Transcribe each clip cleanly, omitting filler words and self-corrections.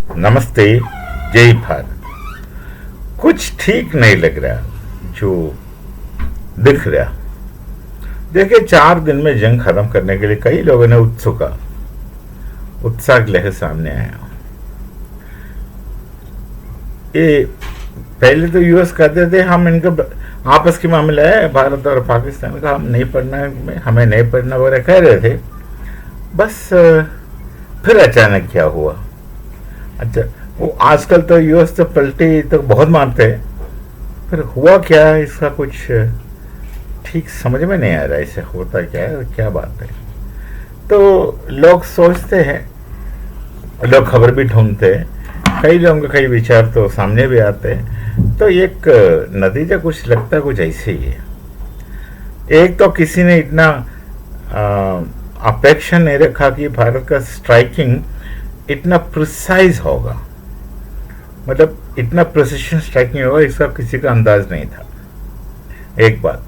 नमस्ते। जय भारत। कुछ ठीक नहीं लग रहा जो दिख रहा। देखिए, 4 दिन में जंग खत्म करने के लिए कई लोगों ने उत्साह लेकर सामने आया। ये पहले तो यूएस कहते थे हम इनका आपस के मामला है, भारत और पाकिस्तान का, हम नहीं पढ़ना, हमें नहीं पढ़ना वगैरह कह रहे थे। बस फिर अचानक क्या हुआ। अच्छा, वो आजकल तो यूएस तो पलटी तो बहुत मारते हैं, फिर हुआ क्या इसका कुछ ठीक समझ में नहीं आ रहा। इसे होता क्या है, क्या बात है। तो लोग सोचते हैं, लोग खबर भी ढूंढते हैं, कई लोगों के कई विचार तो सामने भी आते हैं। तो एक नतीजा कुछ लगता है कुछ ऐसे ही है। एक तो किसी ने इतना अपेक्षा नहीं रखा कि भारत का स्ट्राइकिंग इतना प्रिसाइज होगा, मतलब इतना प्रिसिशन स्ट्राइकिंग होगा, इसका किसी का अंदाज नहीं था। एक बात।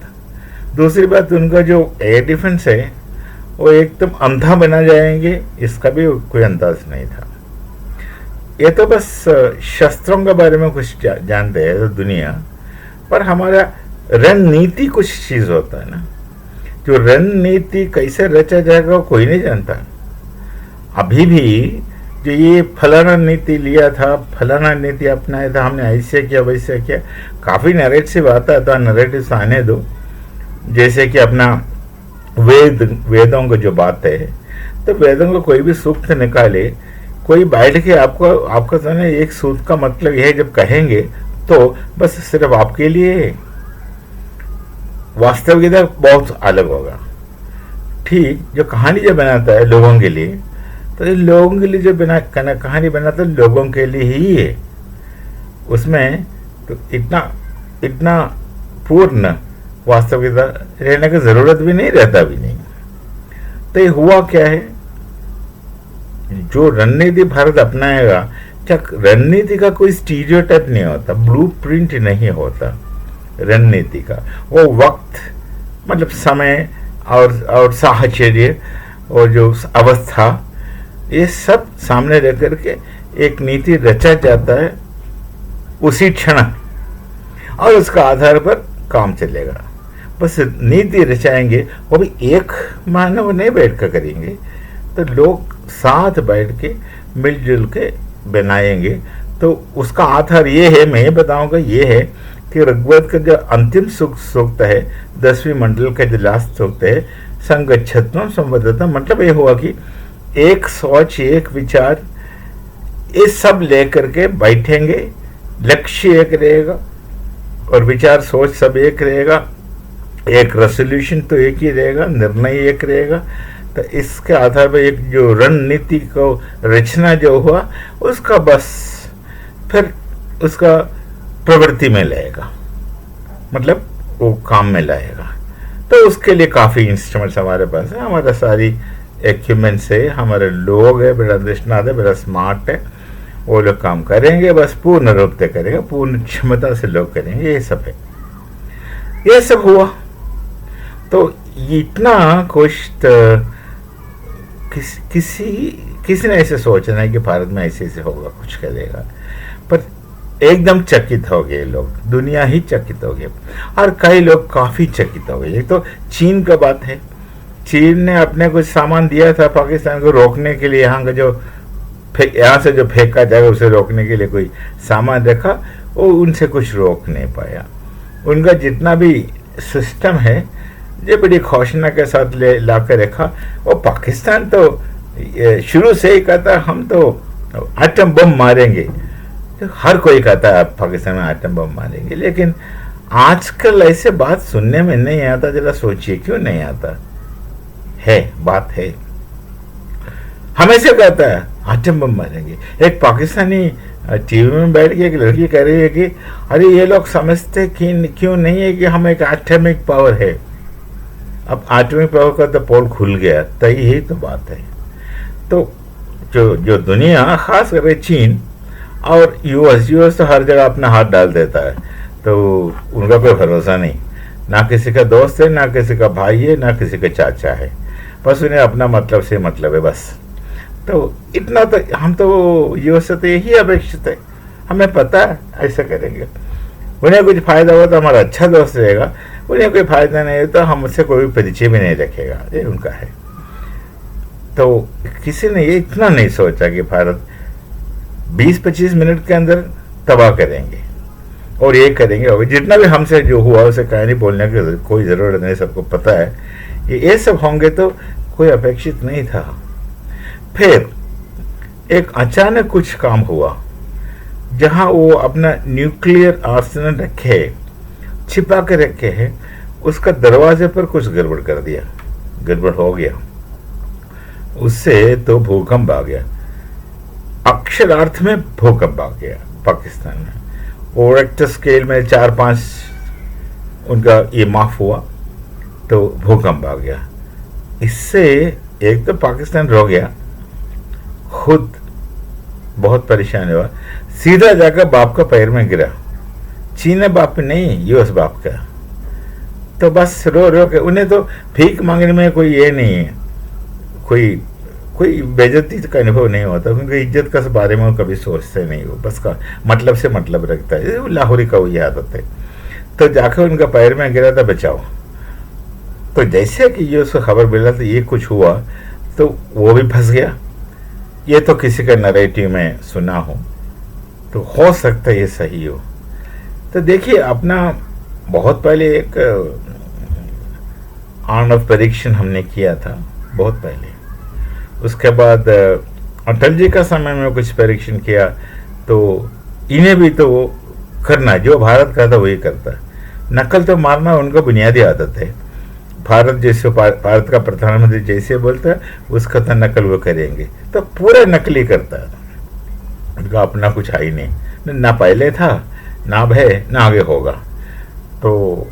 दूसरी बात, उनका जो एयर डिफेंस है वो एकदम अंधा बना जाएंगे, इसका भी कोई अंदाज नहीं था। ये तो बस शस्त्रों के बारे में कुछ जानते हैं तो दुनिया, पर हमारा रणनीति कुछ चीज होता है ना, जो रणनीति कैसे रचा जाएगा वो कोई नहीं जानता। अभी भी जो ये फलाना नीति लिया था, फलाना नीति अपनाया था, हमने ऐसे किया वैसे किया, काफी नैरेटिव आता है, तो नैरेटिव आने दो। जैसे कि अपना वेदों को जो बात है, तो वेदों को कोई भी सूक्त निकाले, कोई बैठ के आपका सुने एक सूत्र का मतलब यह जब कहेंगे तो बस सिर्फ आपके लिए, वास्तविकता बहुत अलग होगा। ठीक, जो कहानी जो बनाता है लोगों के लिए, तो ये लोगों के लिए जो कहानी बनाता है लोगों के लिए ही है। उसमें तो इतना पूर्ण वास्तविकता रहने की जरूरत भी नहीं, रहता भी नहीं। तो ये हुआ क्या है, जो रणनीति भारत अपनाएगा, क्या रणनीति का कोई स्टीरियोटाइप नहीं होता, ब्लूप्रिंट नहीं होता रणनीति का। वो वक्त मतलब समय और साहचर्य और जो अवस्था, ये सब सामने रख करके एक नीति रचा जाता है उसी क्षण, और उसका आधार पर काम चलेगा। बस नीति रचाएंगे, वो भी एक मानव नहीं बैठ कर करेंगे, तो लोग साथ बैठ के मिलजुल के बनाएंगे। तो उसका आधार ये है, मैं ये बताऊंगा, ये है कि ऋग्वेद का जो अंतिम सूक्त है, 10वीं मंडल का जो लास्ट सूक्त है, संगच्छत्वम संवदतम, मतलब ये हुआ कि एक सोच, एक विचार, ये सब लेकर के बैठेंगे, लक्ष्य एक रहेगा और विचार सोच सब एक रहेगा, एक रेसोल्यूशन तो एक ही रहेगा, निर्णय एक रहेगा। तो इसके आधार पर एक जो रणनीति को रचना जो हुआ, उसका बस फिर उसका प्रवृत्ति में लाएगा, मतलब वो काम में लाएगा। तो उसके लिए काफ़ी इंस्ट्रूमेंट्स हमारे पास है, हमारा सारी इक्विपमेंट्स है, हमारे लोग है, बड़ा निष्णात है, बड़ा स्मार्ट है, वो लोग काम करेंगे, बस पूर्ण रूप से करेंगे, पूर्ण क्षमता से लोग करेंगे। ये सब है, ये सब हुआ। तो इतना कुछ किसी ने ऐसे सोचना है कि भारत में ऐसे ऐसे होगा, कुछ करेगा, पर एकदम चकित हो गए लोग, दुनिया ही चकित हो गई, और कई लोग काफी चकित हो गए। एक तो चीन का बात है, चीन ने अपने कुछ सामान दिया था पाकिस्तान को रोकने के लिए, यहाँ का जो यहाँ से जो फेंका जाएगा उसे रोकने के लिए कोई सामान रखा, वो उनसे कुछ रोक नहीं पाया। उनका जितना भी सिस्टम है, ये बड़ी घोषणा के साथ ला कर रखा। वो पाकिस्तान तो शुरू से ही कहता हम तो एटम बम मारेंगे, तो हर कोई कहता है पाकिस्तान में एटम बम मारेंगे, लेकिन आजकल ऐसे बात सुनने में नहीं आता। जरा सोचिए क्यों नहीं आता है, बात है, हमेशा कहता है एटम बम मारेंगे। एक पाकिस्तानी टीवी में बैठ के एक लड़की कह रही है कि अरे ये लोग समझते क्यों नहीं है कि हम एक एटॉमिक पावर है। अब एटॉमिक पावर का तो पोल खुल गया, तो यही तो बात है। तो जो दुनिया, खास करके चीन और यूएस तो हर जगह अपना हाथ डाल देता है, तो उनका कोई भरोसा नहीं, ना किसी का दोस्त है, ना किसी का भाई है, ना किसी का चाचा है, बस उन्हें अपना मतलब से मतलब है बस। तो इतना तो हम तो यूएस से तो यही अपेक्षित है, हमें पता है ऐसा करेंगे। उन्हें कुछ फायदा हुआ तो हमारा अच्छा दोस्त रहेगा, उन्हें कोई फायदा नहीं हो तो हमसे कोई परिचय भी नहीं रखेगा, ये उनका है। तो किसी ने ये इतना नहीं सोचा कि भारत 20-25 मिनट के अंदर तबाह करेंगे और ये करेंगे, और जितना भी हमसे जो हुआ उसे कहानी बोलने की कोई ज़रूरत नहीं, सबको पता है ये सब होंगे, तो कोई अपेक्षित नहीं था। फिर एक अचानक कुछ काम हुआ, जहां वो अपना न्यूक्लियर आर्सेनल रखे, छिपा के रखे हैं, उसका दरवाजे पर कुछ गड़बड़ कर दिया, गड़बड़ हो गया, उससे तो भूकंप आ गया, अक्षरार्थ में भूकंप आ गया पाकिस्तान में। और रिक्टर स्केल में 4-5 उनका ये माफ हुआ, तो भूकंप आ गया। इससे एक तो पाकिस्तान रो गया, खुद बहुत परेशान हुआ, सीधा जाकर बाप का पैर में गिरा, चीन बाप नहीं, यूएस बाप का। तो बस रो रो के, उन्हें तो भीख मांगने में कोई ये नहीं है, कोई बेइज्जती का अनुभव नहीं होता, क्योंकि इज्जत का बारे में कभी सोचते नहीं हो, बस का मतलब से मतलब रखता है, लाहौरी का वही आदत है। तो जाकर उनका पैर में गिरा था, बचाओ। तो जैसे कि ये उसको खबर मिला तो ये कुछ हुआ, तो वो भी फंस गया। ये तो किसी का नरेटिव में सुना हो हो सकता है ये सही हो। तो देखिए, अपना बहुत पहले एक आणव परीक्षण हमने किया था, बहुत पहले। उसके बाद अटल जी का समय में कुछ परीक्षण किया, तो इन्हें भी तो वो करना, जो भारत का था वही करता। नकल तो मारना उनका बुनियादी आदत है। भारत जैसे भारत का प्रधानमंत्री जैसे बोलता है उसका तो नकल वो करेंगे, तो पूरा नकली करता है। उनका अपना कुछ है ही नहीं, ना पहले था, ना अब है, ना आगे होगा। तो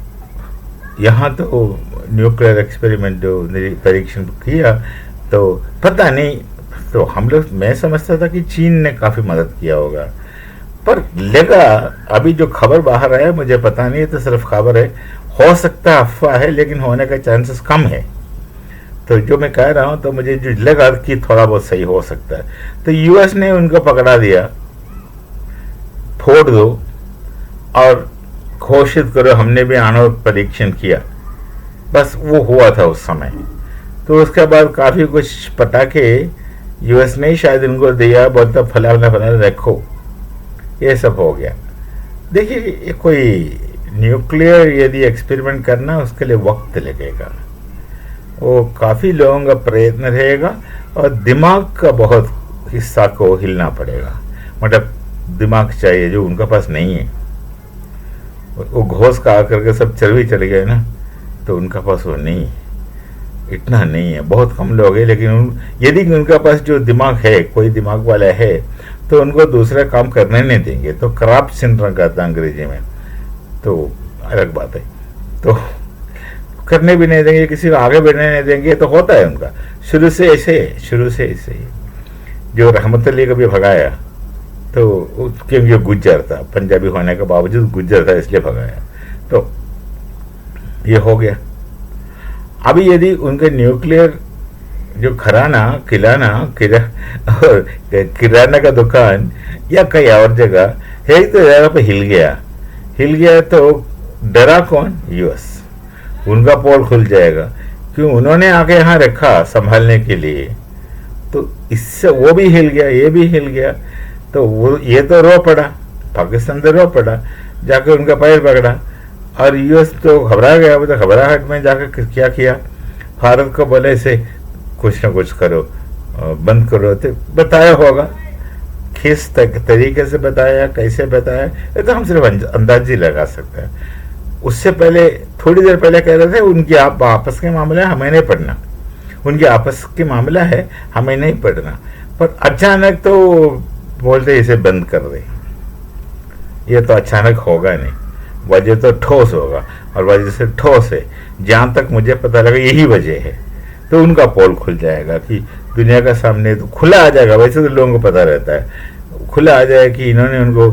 यहाँ तो न्यूक्लियर एक्सपेरिमेंट जो परीक्षण किया, तो पता नहीं, तो हम लोग, मैं समझता था कि चीन ने काफ़ी मदद किया होगा, पर लगा अभी जो खबर बाहर आया, मुझे पता नहीं, तो सिर्फ खबर है, हो सकता है अफवाह है, लेकिन होने का चांसेस कम है। तो जो मैं कह रहा हूँ, तो मुझे जो लगा कि थोड़ा बहुत सही हो सकता है। तो यूएस ने उनको पकड़ा दिया, फोड़ दो और घोषित करो हमने भी आणविक परीक्षण किया, बस वो हुआ था उस समय। तो उसके बाद काफ़ी कुछ पटाखे यूएस ने शायद उनको दिया, बोलता फलाना फलाना रखो, ये सब हो गया। देखिए, कोई न्यूक्लियर यदि एक्सपेरिमेंट करना, उसके लिए वक्त लगेगा, वो काफ़ी लोगों का प्रयत्न रहेगा, और दिमाग का बहुत हिस्सा को हिलना पड़ेगा, मतलब दिमाग चाहिए जो उनका पास नहीं है। वो घोष का आकर के सब चल गए ना, तो उनका पास वो नहीं, इतना नहीं है, बहुत कम लोग हैं। लेकिन यदि उनका पास जो दिमाग है, कोई दिमाग वाला है, तो उनको दूसरा काम करने नहीं देंगे। तो करप्ट सिंड्रोम कहता है अंग्रेजी में, तो अलग बात है। तो करने भी नहीं देंगे, किसी को आगे बढ़ने नहीं देंगे, तो होता है उनका शुरू से ऐसे है, शुरू से ऐसे ही। जो रहमत अली को भी भगाया, तो क्योंकि गुज्जर था, पंजाबी होने के बावजूद गुज्जर था, इसलिए भगाया, तो ये हो गया। अभी यदि उनके न्यूक्लियर जो किराना का दुकान या कई और जगह है, तो जगह पे हिल गया, तो डरा कौन? यूएस। उनका पोल खुल जाएगा, क्यों? उन्होंने आके यहाँ रखा संभालने के लिए, तो इससे वो भी हिल गया, ये भी हिल गया, तो वो ये तो रो पड़ा, पाकिस्तान तो रो पड़ा, जाके उनका पैर पकड़ा, और यूएस तो घबरा गया। वो तो घबराहट में जाकर क्या किया, भारत को बोले से कुछ ना कुछ करो, बंद करो। तो बताया होगा, किस तरीके से बताया, कैसे बताया, ये तो हम सिर्फ अंदाज ही लगा सकते हैं। उससे पहले, थोड़ी देर पहले कह रहे थे उनकी आपस के मामला है, हमें नहीं पढ़ना, उनके आपस के मामला है, हमें नहीं पढ़ना। पर अचानक तो बोलते इसे बंद कर दे, ये तो अचानक होगा नहीं, वजह तो ठोस होगा, और वजह से ठोस है, जहाँ तक मुझे पता लगा यही वजह है। तो उनका पोल खुल जाएगा कि दुनिया का सामने तो खुला आ जाएगा। वैसे तो लोगों को पता रहता है, खुला आ जाएगा कि इन्होंने उनको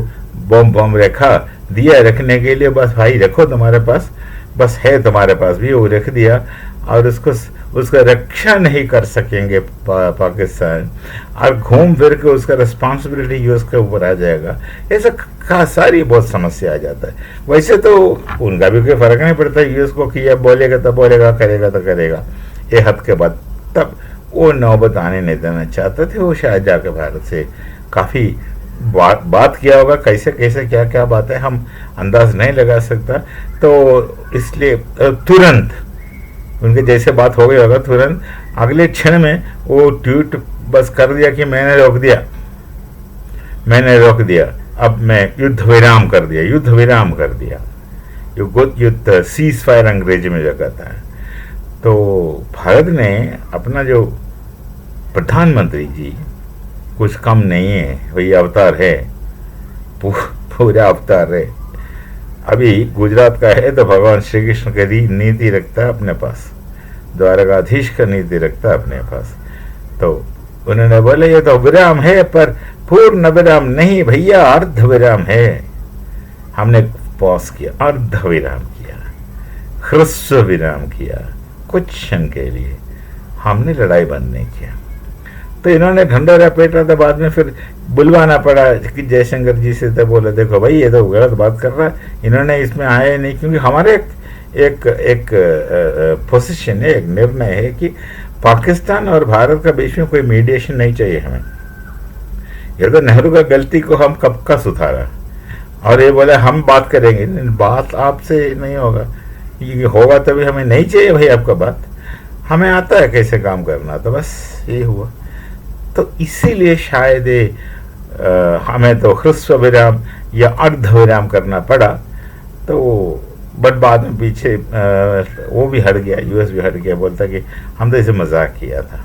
बम रखा दिया रखने के लिए, बस भाई रखो तुम्हारे पास, बस है तुम्हारे पास भी, वो रख दिया, और उसका रक्षा नहीं कर सकेंगे पाकिस्तान, और घूम फिर के उसका रिस्पॉन्सिबिलिटी यूएस के ऊपर आ जाएगा, ऐसा सारी बहुत समस्या आ जाता है। वैसे तो उनका भी कोई फर्क नहीं पड़ता यूएस को कि यह बोलेगा तो बोलेगा, करेगा तो करेगा, ये हद के बाद तब वो नौबत आने नहीं देना चाहते थे। वो शायद जाकर भारत से काफ़ी बात किया होगा, कैसे कैसे क्या क्या बातें हम अंदाज नहीं लगा सकता। तो इसलिए तुरंत उनके जैसे बात हो गई होगा, तुरंत अगले क्षण में वो ट्वीट बस कर दिया कि मैंने रोक दिया, अब मैं युद्ध विराम कर दिया, युद्ध सीज फायर अंग्रेजी में जो कहता है। तो भारत ने अपना जो प्रधानमंत्री जी कुछ कम नहीं है, वही अवतार है, पूरा अवतार है। अभी गुजरात का है तो भगवान श्री कृष्ण की नीति रखता है अपने पास, द्वारकाधीश का नीति रखता है अपने पास। तो उन्होंने बोले ये तो विराम है, पर पूर्ण विराम नहीं भैया, अर्ध विराम है। हमने पॉज किया, अर्ध विराम किया, ह्रस्व विराम किया, कुछ क्षण के लिए हमने लड़ाई बंद नहीं किया। तो इन्होंने ढंढोरा पीटा, तो बाद में फिर बुलवाना पड़ा कि जयशंकर जी से, तो बोले देखो भाई ये तो गलत बात कर रहा है, इन्होंने इसमें आए नहीं, क्योंकि हमारे एक पोजीशन है, एक निर्णय है कि पाकिस्तान और भारत का बीच में कोई मीडिएशन नहीं चाहिए हमें। ये तो नेहरू का गलती को हम कब का सुधारा, और ये बोले हम बात करेंगे, बात आपसे नहीं होगा, ये होगा तभी, हमें नहीं चाहिए भाई आपका बात, हमें आता है कैसे काम करना। तो बस ये हुआ। तो इसीलिए शायद हमें तो ह्रस्व विराम या अर्ध विराम करना पड़ा। तो बट बाद में पीछे वो भी हट गया, यूएस भी हट गया, बोलता कि हम तो इसे मजाक किया था।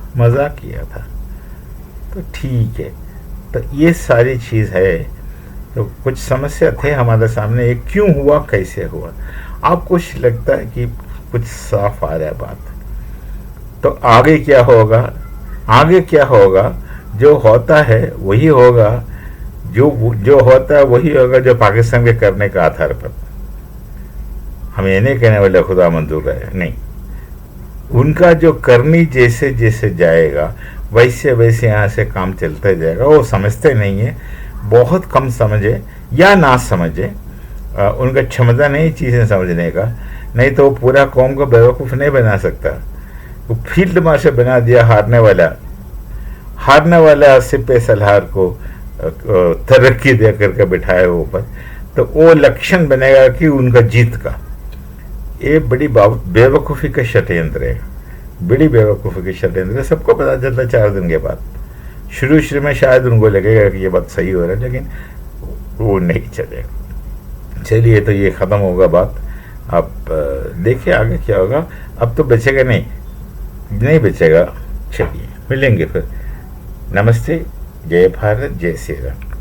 तो ठीक है, तो ये सारी चीज़ है। तो कुछ समस्या थे हमारे सामने, ये क्यों हुआ, कैसे हुआ। अब कुछ लगता है कि कुछ साफ आ रहा है बात। तो आगे क्या होगा, जो होता है वही होगा, जो होता है वही होगा जो पाकिस्तान के करने का आधार पर। हम ये नहीं कहने वाले खुदा मंजूर है, नहीं, उनका जो करनी जैसे जैसे जाएगा वैसे वैसे यहाँ से काम चलता जाएगा। वो समझते नहीं है, बहुत कम समझे या ना समझे, उनका क्षमता नहीं चीज़ें समझने का, नहीं तो वो पूरा कौम को बेवकूफ़ नहीं बना सकता। वो फील्ड मार्शल बना दिया हारने वाला सिपह सलार को तरक्की दे करके बिठाए ऊपर, तो वो लक्षण बनेगा कि उनका जीत का। ये बड़ी बेवकूफ़ी का षड्यंत्र है, बड़ी बेवकूफ़ी का षड्यंत्र है। सबको पता चलता 4 दिन के बाद। शुरू में शायद उनको लगेगा कि ये बात सही हो रहा है, लेकिन वो नहीं चलेगा। चलिए, तो ये ख़त्म होगा बात। अब देखिए आगे क्या होगा। अब तो बचेगा नहीं बचेगा। चलिए मिलेंगे फिर। नमस्ते, जय भारत, जय श्री राम।